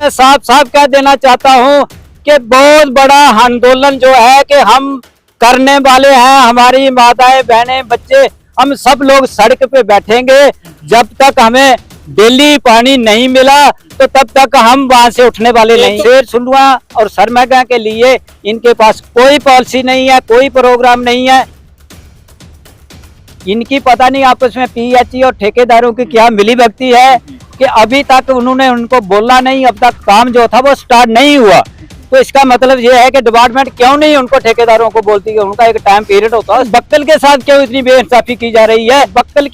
मैं साफ साफ कह देना चाहता हूँ कि बहुत बड़ा आंदोलन जो है कि हम करने वाले हैं। हमारी माताएं बहनें बच्चे हम सब लोग सड़क पे बैठेंगे जब तक हमें डेली पानी नहीं मिला, तो तब तक हम वहां से उठने वाले नहीं। शेर सुंडुआ और सरमैगा के लिए इनके पास कोई पॉलिसी नहीं है, कोई प्रोग्राम नहीं है। इनकी पता नहीं आपस में पीएचई और ठेकेदारों की क्या मिली भगती है कि अभी तक उन्होंने उनको बोला नहीं, अब तक काम जो था वो स्टार्ट नहीं हुआ। तो इसका मतलब ये है कि डिपार्टमेंट क्यों नहीं उनको ठेकेदारों को बोलती है, उनका एक टाइम पीरियड होता है। बक्कल के साथ क्यों इतनी बेइंसाफी की जा रही है? बक्कल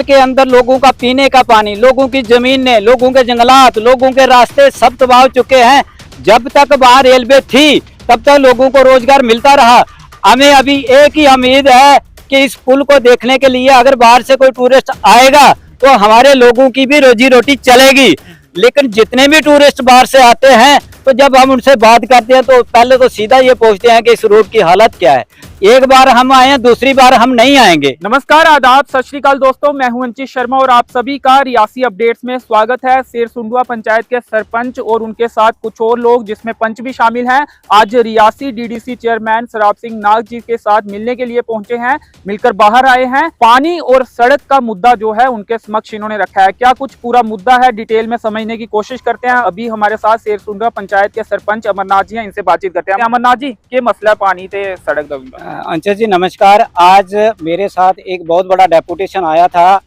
के अंदर लोगों का पीने का पानी, लोगों की जमीनें, लोगों के जंगलात, लोगों के रास्ते सब तबाह हो चुके हैं। जब तक वहां रेलवे थी तब तक लोगों को रोजगार मिलता रहा। हमें अभी एक ही उम्मीद है कि इस पुल को देखने के लिए अगर बाहर से कोई टूरिस्ट आएगा तो हमारे लोगों की भी रोजी रोटी चलेगी। लेकिन जितने भी टूरिस्ट बाहर से आते हैं तो जब हम उनसे बात करते हैं तो पहले तो सीधा ये पूछते हैं कि इस रोड की हालत क्या है। एक बार हम आए हैं, दूसरी बार हम नहीं आएंगे। नमस्कार, आदाब, सत श्री अकाल दोस्तों, मैं हूं अंचित शर्मा और आप सभी का रियासी अपडेट्स में स्वागत है। शेर सुंडुआ पंचायत के सरपंच और उनके साथ कुछ और लोग जिसमें पंच भी शामिल हैं, आज रियासी डीडीसी चेयरमैन सराब सिंह नाग जी के साथ मिलने के लिए पहुंचे हैं, मिलकर बाहर आए हैं। पानी और सड़क का मुद्दा जो है उनके समक्ष इन्होंने रखा है। क्या कुछ पूरा मुद्दा है, डिटेल में समझने की कोशिश करते हैं। अभी हमारे साथ शेर सुंडुआ पंचायत के सरपंच अमरनाथ जी हैं, इनसे बातचीत करते हैं। अमरनाथ जी, के मसला पानी ते सड़क का। अंचल जी नमस्कार। आज मेरे साथ एक बहुत बड़ा डेपुटेशन आया था,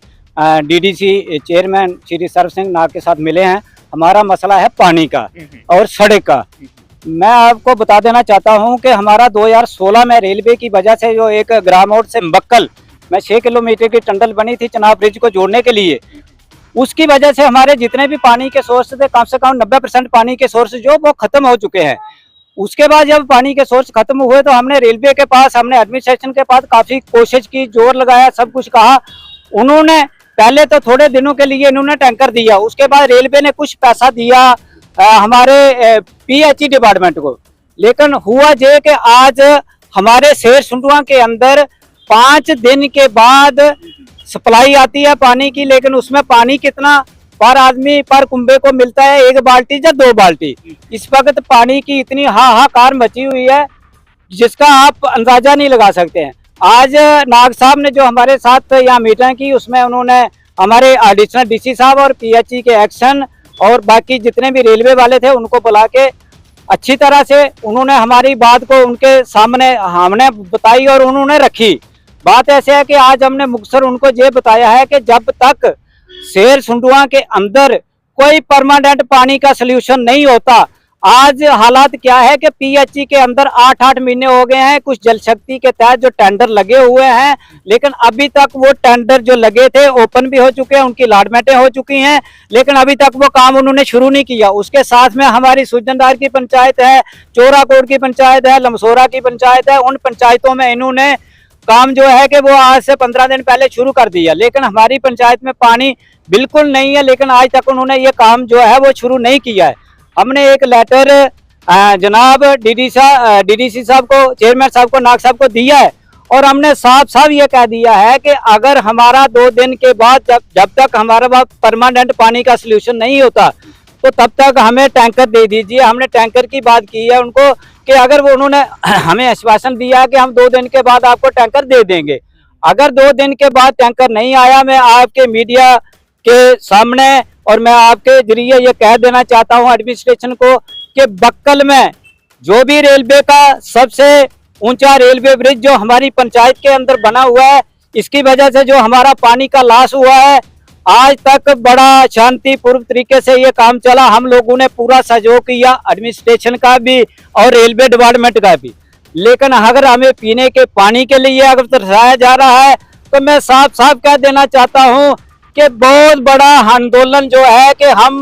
डीडीसी चेयरमैन श्री सरब सिंह नाग के साथ मिले हैं। हमारा मसला है पानी का और सड़क का। मैं आपको बता देना चाहता हूं कि हमारा 2016 में रेलवे की वजह से जो एक ग्रामोड से बक्कल में 6 किलोमीटर की टनल बनी थी चनाब ब्रिज को जोड़ने के लिए, उसकी वजह से हमारे जितने भी पानी के सोर्स थे कम से कम 90% पानी के सोर्स जो वो खत्म हो चुके हैं। उसके बाद जब पानी के सोर्स खत्म हुए तो हमने रेलवे के पास, हमने एडमिनिस्ट्रेशन के पास काफी कोशिश की, जोर लगाया, सब कुछ कहा। उन्होंने पहले तो थोड़े दिनों के लिए इन्होंने टैंकर दिया, उसके बाद रेलवे ने कुछ पैसा दिया हमारे पीएचई डिपार्टमेंट को। लेकिन हुआ ये कि आज हमारे शेर सुंडुआ के अंदर 5 दिन के बाद सप्लाई आती है पानी की, लेकिन उसमें पानी कितना पर आदमी पर कुंबे को मिलता है, 1 बाल्टी या 2 बाल्टी। इस वक्त पानी की इतनी हाहाकार मची हुई है जिसका आप अंदाजा नहीं लगा सकते हैं। आज नाग साहब ने जो हमारे साथ यहाँ मीटिंग की, उसमें उन्होंने हमारे एडिशनल डीसी साहब और पीएचई के एक्शन और बाकी जितने भी रेलवे वाले थे उनको बुला के अच्छी तरह से उन्होंने हमारी बात को उनके सामने हमने बताई और उन्होंने रखी। बात ऐसे है कि आज हमने मुख्तर उनको ये बताया है कि जब तक शेर सुंडुआ के अंदर कोई परमानेंट पानी का सलूशन नहीं होता। आज हालात क्या है कि पीएचई के अंदर 8-8 महीने हो गए हैं, कुछ जल शक्ति के तहत जो टेंडर लगे हुए हैं, लेकिन अभी तक वो टेंडर जो लगे थे ओपन भी हो चुके हैं, उनकी अलॉटमेंटें हो चुकी हैं, लेकिन अभी तक वो काम उन्होंने शुरू नहीं किया। उसके साथ में हमारी सुजनदार की पंचायत है, चोराकोट की पंचायत है, लमसोरा की पंचायत है, उन पंचायतों में इन्होंने काम जो है कि वो आज से 15 दिन पहले शुरू कर दिया, लेकिन हमारी पंचायत में पानी बिल्कुल नहीं है। लेकिन आज तक उन्होंने ये काम जो है वो शुरू नहीं किया है। हमने एक लेटर जनाब डीडीसी साहब को, चेयरमैन साहब को, नाग साहब को दिया है और हमने साफ साफ ये कह दिया है कि अगर हमारा 2 दिन के बाद जब तक हमारे पास परमानेंट पानी का सलूशन नहीं होता तो तब तक हमें टैंकर दे दीजिए। हमने टैंकर की बात की है उनको कि अगर वो उन्होंने हमें आश्वासन दिया है कि हम 2 दिन के बाद आपको टैंकर दे देंगे। अगर 2 दिन के बाद टैंकर नहीं आया, मैं आपके मीडिया के सामने और मैं आपके जरिए ये कह देना चाहता हूँ एडमिनिस्ट्रेशन को कि बक्कल में जो भी रेलवे का सबसे ऊंचा रेलवे ब्रिज जो हमारी पंचायत के अंदर बना हुआ है, इसकी वजह से जो हमारा पानी का लॉस हुआ है, आज तक बड़ा शांतिपूर्व तरीके से ये काम चला। हम लोगों ने पूरा सहयोग किया, एडमिनिस्ट्रेशन का भी और रेलवे डिपार्टमेंट का भी। लेकिन अगर हमें पीने के पानी के लिए अगर तरसाया जा रहा है तो मैं साफ साफ कह देना चाहता हूँ कि बहुत बड़ा आंदोलन जो है कि हम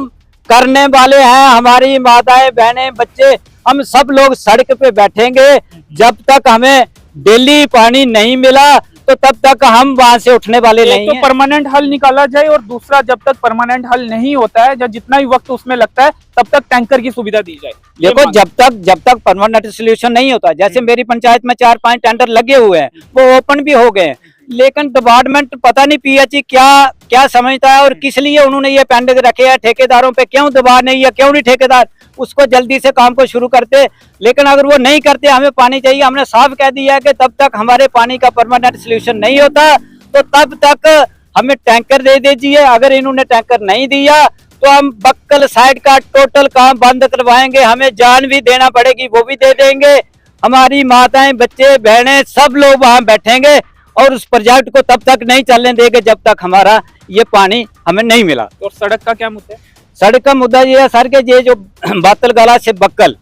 करने वाले हैं। हमारी माताएं बहनें बच्चे हम सब लोग सड़क पे बैठेंगे जब तक हमें डेली पानी नहीं मिला, तो तब तक हम वहां से उठने वाले नहीं हैं। तो परमानेंट हल निकाला जाए और दूसरा जब तक परमानेंट हल नहीं होता है, जब जितना भी वक्त उसमें लगता है तब तक टैंकर की सुविधा दी जाए। देखो जब तक परमानेंट सोल्यूशन नहीं होता, जैसे मेरी पंचायत में 4-5 टेंडर लगे हुए हैं, वो ओपन भी हो गए हैं, लेकिन डिपार्टमेंट पता नहीं पीएचई क्या समझता है और किस लिए उन्होंने ये पेंडिंग रखे हैं। ठेकेदारों पे क्यों दबाव नहीं है, क्यों नहीं ठेकेदार उसको जल्दी से काम को शुरू करते। लेकिन अगर वो नहीं करते, हमें पानी चाहिए, हमने साफ कह दिया है कि तब तक हमारे पानी का परमानेंट सोल्यूशन नहीं होता तो तब तक हमें टैंकर दे दीजिए। अगर इन्होंने टैंकर नहीं दिया तो हम बक्कल साइड का टोटल काम बंद करवाएंगे, हमें जान भी देना पड़ेगी वो भी दे देंगे। हमारी माताएं, बच्चे, बहनें सब लोग वहां बैठेंगे और उस प्रोजेक्ट को तब तक नहीं चलने देंगे जब तक हमारा ये पानी हमें नहीं मिला। और सड़क का क्या मुद्दा है? सड़क का मुद्दा ये है सर कि ये जो बातल गला से बक्कल,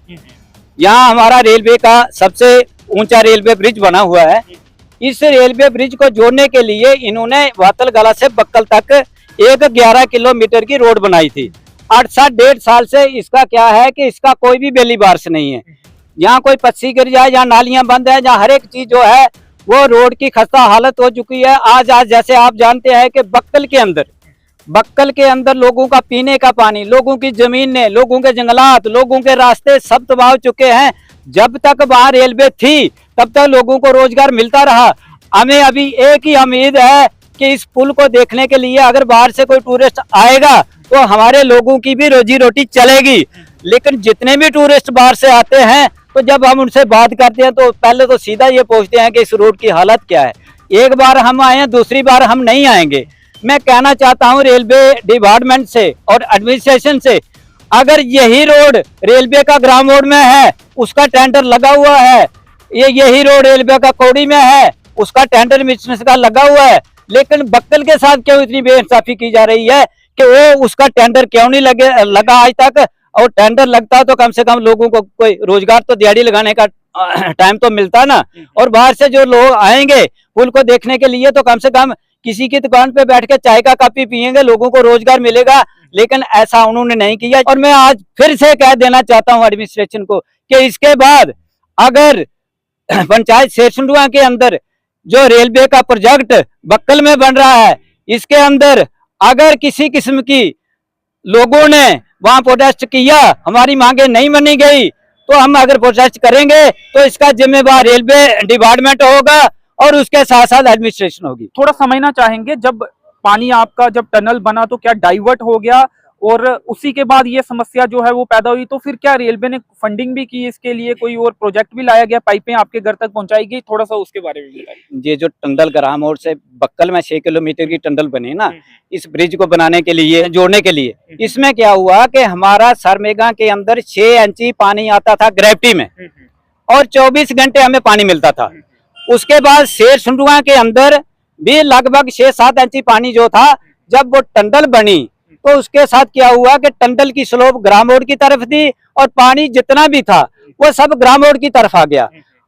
यहाँ हमारा रेलवे का सबसे ऊंचा रेलवे ब्रिज बना हुआ है। इस रेलवे ब्रिज को जोड़ने के लिए इन्होंने बातल गला से बक्कल तक एक 11 किलोमीटर की रोड बनाई थी। 8-7 साल से इसका क्या है कि इसका कोई भी बेली बारिश नहीं है। यहाँ कोई पत्सी गिर जाए, जहाँ नालियां बंद है, जहाँ हर एक चीज जो है वो रोड की खस्ता हालत हो चुकी है। आज जैसे आप जानते हैं कि बक्कल के अंदर लोगों का पीने का पानी, लोगों की जमीनें, लोगों के जंगलात, लोगों के रास्ते सब तबाह हो चुके हैं। जब तक वहाँ रेलवे थी तब तक लोगों को रोजगार मिलता रहा। हमें अभी एक ही उम्मीद है कि इस पुल को देखने के लिए अगर बाहर से कोई टूरिस्ट आएगा तो हमारे लोगों की भी रोजी रोटी चलेगी। लेकिन जितने भी टूरिस्ट बाहर से आते हैं तो जब हम उनसे बात करते हैं तो पहले तो सीधा ये पूछते हैं कि इस रोड की हालत क्या है। एक बार हम आए हैं, दूसरी बार हम नहीं आएंगे। मैं कहना चाहता हूं रेलवे डिपार्टमेंट से और एडमिनिस्ट्रेशन से, अगर यही रोड रेलवे का ग्राम रोड में है उसका टेंडर लगा हुआ है, यही रोड रेलवे का कौड़ी में है उसका टेंडर एडमिनिस्ट्रेशन का लगा हुआ है, लेकिन बक्कल के साथ क्यों इतनी बेइंसाफी की जा रही है कि वो उसका टेंडर क्यों नहीं लगा आज तक। और टेंडर लगता तो कम से कम लोगों को कोई रोजगार तो दिहाड़ी लगाने का टाइम तो मिलता ना। और बाहर से जो लोग आएंगे पुल को देखने के लिए तो कम से कम किसी की दुकान पे बैठ के चाय का कप ही पियेंगे, लोगों को रोजगार मिलेगा। लेकिन ऐसा उन्होंने नहीं किया। और मैं आज फिर से कह देना चाहता हूं एडमिनिस्ट्रेशन को कि इसके बाद अगर पंचायत शेरसुंडुआ के अंदर जो रेलवे का प्रोजेक्ट बक्कल में बन रहा है, इसके अंदर अगर किसी किस्म की लोगों ने वहां प्रोटेस्ट किया, हमारी मांगे नहीं मानी गई, तो हम अगर प्रोटेस्ट करेंगे तो इसका जिम्मेवार रेलवे डिपार्टमेंट होगा और उसके साथ साथ एडमिनिस्ट्रेशन होगी। थोड़ा समझना चाहेंगे, जब पानी आपका जब टनल बना तो क्या डाइवर्ट हो गया और उसी के बाद ये समस्या जो है वो पैदा हुई, तो फिर क्या रेलवे ने फंडिंग भी की इसके लिए, कोई और प्रोजेक्ट भी लाया गया, पाइपें आपके घर तक पहुंचाई गई? थोड़ा सा उसके बारे में बताइए। ये जो टंडल ग्राम मोड़ से बक्कल में 6 किलोमीटर की टंडल बनी ना, इस ब्रिज को बनाने के लिए, जोड़ने के लिए, इसमें क्या हुआ कि हमारा सरमेगा के अंदर 6 इंची पानी आता था ग्रेविटी में और 24 घंटे हमें पानी मिलता था। उसके बाद शेरसुंडुआ के अंदर भी लगभग 6-7 इंची पानी जो था, जब वो टंडल बनी तो उसके साथ क्या हुआ कि टंडल की स्लोप ग्राम रोड की तरफ थी और पानी जितना भी था वो सब ग्राम रोड की तरफ आ गया।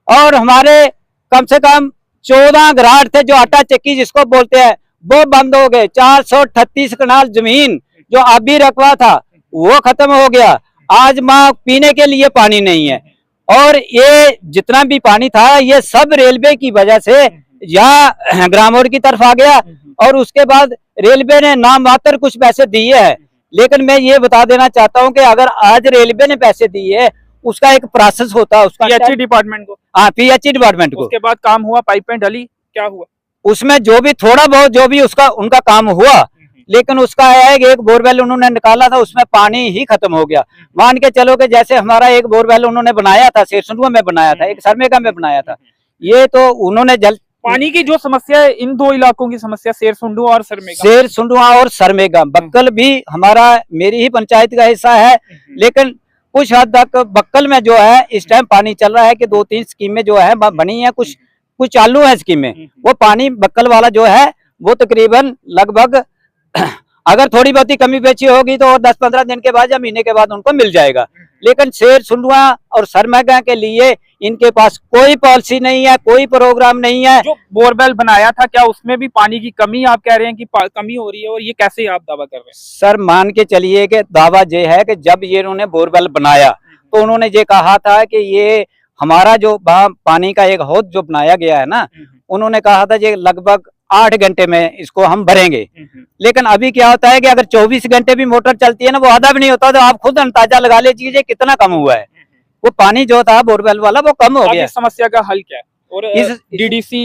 और हमारे कम से कम 14 घराट थे जो आटा चक्की जिसको बोलते हैं, वो बंद हो गए। 438 कनाल जमीन जो आबी रकबा था वो खत्म हो गया। आज माँ पीने के लिए पानी नहीं है। और ये जितना भी पानी था ये सब रेलवे की वजह से या ग्राम रोड की तरफ आ गया। और उसके बाद रेलवे ने नाम मात्र कुछ पैसे दिए हैं, लेकिन मैं ये बता देना चाहता हूं कि अगर आज रेलवे ने पैसे दिए उसका एक प्रोसेस होता है, उसका पीएचई डिपार्टमेंट को। हाँ, पीएचई डिपार्टमेंट को। उसके बाद काम हुआ, पाइपें ढली, क्या हुआ उसमें? जो भी थोड़ा बहुत जो भी उसका उनका काम हुआ, लेकिन उसका है कि एक बोरवेल उन्होंने निकाला था उसमें पानी ही खत्म हो गया। मान के चलो कि जैसे हमारा एक बोरवेल उन्होंने बनाया था, शेरसुंडुआ में बनाया था, एक सरमेगा में बनाया था, ये तो उन्होंने जल पानी की जो समस्या है, इन दो इलाकों की समस्या, शेरसुंडुआ और सरमेगा। शेरसुंडुआ और सरमेगा, बक्कल भी हमारा मेरी ही पंचायत का हिस्सा है, लेकिन कुछ हद तक बक्कल में जो है इस टाइम पानी चल रहा है कि 2-3 स्कीमें जो है बनी है, कुछ चालू है स्कीमें। वो पानी बक्कल वाला जो है वो तकरीबन लगभग अगर थोड़ी बहुत ही कमी पेशी होगी तो और 10-15 दिन के बाद या महीने के बाद उनको मिल जाएगा। लेकिन शेरसुंडुआ और सरमेगा के लिए इनके पास कोई पॉलिसी नहीं है, कोई प्रोग्राम नहीं है। जो बोरवेल बनाया था क्या उसमें भी पानी की कमी आप कह रहे हैं कि कमी हो रही है, और ये कैसे आप दावा कर रहे हैं? सर मान के चलिए कि दावा ये है कि जब ये इन्होंने बोरवेल बनाया तो उन्होंने ये कहा था कि ये हमारा जो पानी का एक हौद जो बनाया गया है ना, उन्होंने कहा था ये लगभग 8 घंटे में इसको हम भरेंगे। लेकिन अभी क्या होता है कि अगर 24 घंटे भी मोटर चलती है ना, वो आधा भी नहीं होता। तो आप खुद अंदाजा लगा लीजिए कितना कम हुआ है। वो पानी जो था बोरवेल वाला वो कम हो गया। इस समस्या का हल क्या है? और इस डीडीसी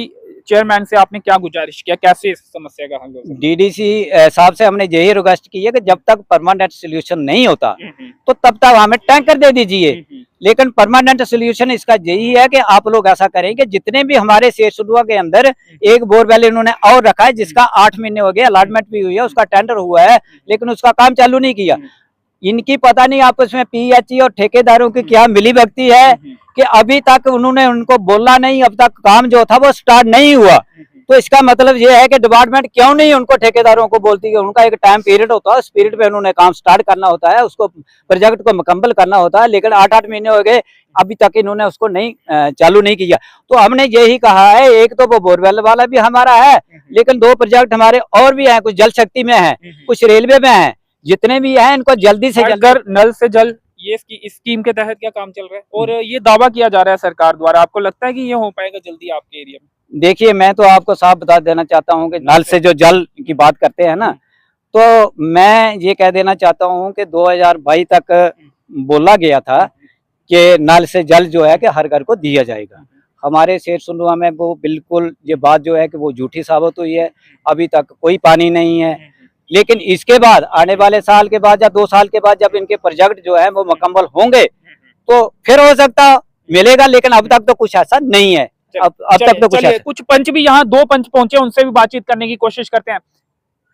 चेयरमैन से आपने क्या गुजारिश किया, कैसे इस समस्या का हल हो सकता डीडीसी साहब से हमने यही रिक्वेस्ट की है कि जब तक परमानेंट सोल्यूशन नहीं होता है? तो तब तक हमें टैंकर दे दीजिए। लेकिन परमानेंट सोल्यूशन इसका यही है कि आप लोग ऐसा करें कि जितने भी हमारे शेरसुंडवा के अंदर एक बोरवेल इन्होंने और रखा है जिसका 8 महीने हो गए, अलॉटमेंट भी हुई है, उसका टेंडर हुआ है, लेकिन उसका काम चालू नहीं किया। इनकी पता नहीं आपस में पीएचई और ठेकेदारों की क्या मिली भगती है कि अभी तक उन्होंने उनको बोला नहीं, अब तक काम जो था वो स्टार्ट नहीं हुआ। तो इसका मतलब ये है कि डिपार्टमेंट क्यों नहीं उनको ठेकेदारों को बोलती है, उनका एक टाइम पीरियड होता है, उस पीरियड पे उन्होंने काम स्टार्ट करना होता है, उसको प्रोजेक्ट को मुकम्मल करना होता है। लेकिन 8-8 महीने हो गए, अभी तक इन्होंने उसको नहीं चालू नहीं किया। तो हमने यही कहा है, एक तो वो बोरवेल वाला भी हमारा है, लेकिन 2 प्रोजेक्ट हमारे और भी हैं, कुछ जल शक्ति में है, कुछ रेलवे में है, जितने भी हैं इनको जल्दी से जल्दी। घर नल से जल, ये इस स्कीम के तहत क्या काम चल रहा है और ये दावा किया जा रहा है सरकार द्वारा, आपको लगता है कि ये हो पाएगा जल्दी आपके एरिया में? देखिए, मैं तो आपको साफ बता देना चाहता हूं कि नल से जो जल की बात करते हैं ना, तो मैं ये कह देना चाहता हूं कि 2022 तक बोला गया था कि नल से जल जो है कि हर घर को दिया जाएगा। हमारे शेरसुंडवा में वो बिल्कुल ये बात जो है कि वो झूठी साबित हुई है, अभी तक कोई पानी नहीं है। लेकिन इसके बाद आने वाले साल के बाद या 2 साल के बाद जब इनके प्रोजेक्ट जो है वो मुकम्मल होंगे तो फिर हो सकता मिलेगा, लेकिन अब तक तो कुछ ऐसा नहीं है। अब तक तो कुछ पंच भी यहाँ 2 पंच पहुंचे, उनसे भी बातचीत करने की कोशिश करते हैं।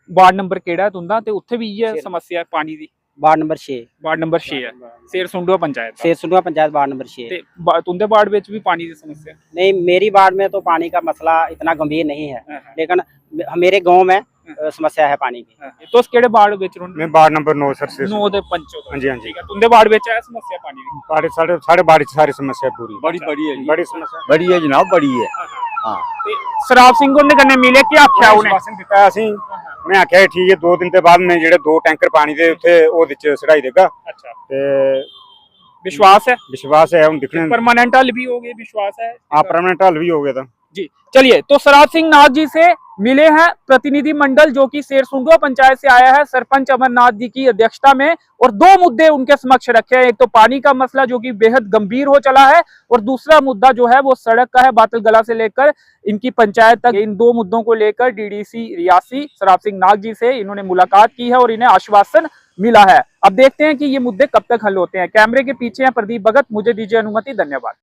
वार्ड नंबर केड़ा है तुंदा ते उत्थे भी ये समस्या है पानी दी? वार्ड नंबर 6 है शेरसुंडवा पंचायत शेरसुंडवा पंचायत वार्ड नंबर 6 ते तुंदे वार्ड विच भी पानी दी समस्या? नहीं, मेरी वार्ड में तो पानी का मसला इतना गंभीर नहीं है, लेकिन मेरे गांव में समस्या है पानी की। तो केड़े वार्ड विच रोन? मैं वार्ड नंबर 9 सर से 9 दे पंचो। हाँ जी हाँ जी। ठीक है, तुंदे वार्ड विच है समस्या पानी दी? साढ़े वार्ड की सारी समस्या पूरी बड़ी बड़ी है, बड़ी समस्या बड़ी है जनाब, बड़ी है। हाँ, शराब सिंह उन्हें कन्ने मिले क्या आख्या उन्हें? आश्वासन दिता है ਅਸੀਂ मैं आख्या ठीक है 2 दिन के बाद मैं ਜਿਹੜੇ 2 टैंकर पानी ਦੇ ਉੱਥੇ ਉਹ ਵਿੱਚ ਚੜਾਈ ਦੇਗਾ। अच्छा, ਤੇ विश्वास है ਹੁਣ ਦਿਖਣੇ परमानेंट हल भी हो गए, विश्वास है आप परमानेंट हल भी हो गया था जी। चलिए, तो शराब सिंह नाथ जी से मिले हैं प्रतिनिधि मंडल जो कि शेरसुंडवा पंचायत से आया है, सरपंच अमरनाथ जी की अध्यक्षता में, और 2 मुद्दे उनके समक्ष रखे हैं। एक तो पानी का मसला जो कि बेहद गंभीर हो चला है, और दूसरा मुद्दा जो है वो सड़क का है, बातलगला से लेकर इनकी पंचायत तक। इन 2 मुद्दों को लेकर डीडीसी रियासी शराब सिंह नाथ जी से इन्होंने मुलाकात की है और इन्हें आश्वासन मिला है। अब देखते हैं कि ये मुद्दे कब तक हल होते हैं। कैमरे के पीछे है प्रदीप भगत, मुझे दीजिए अनुमति, धन्यवाद।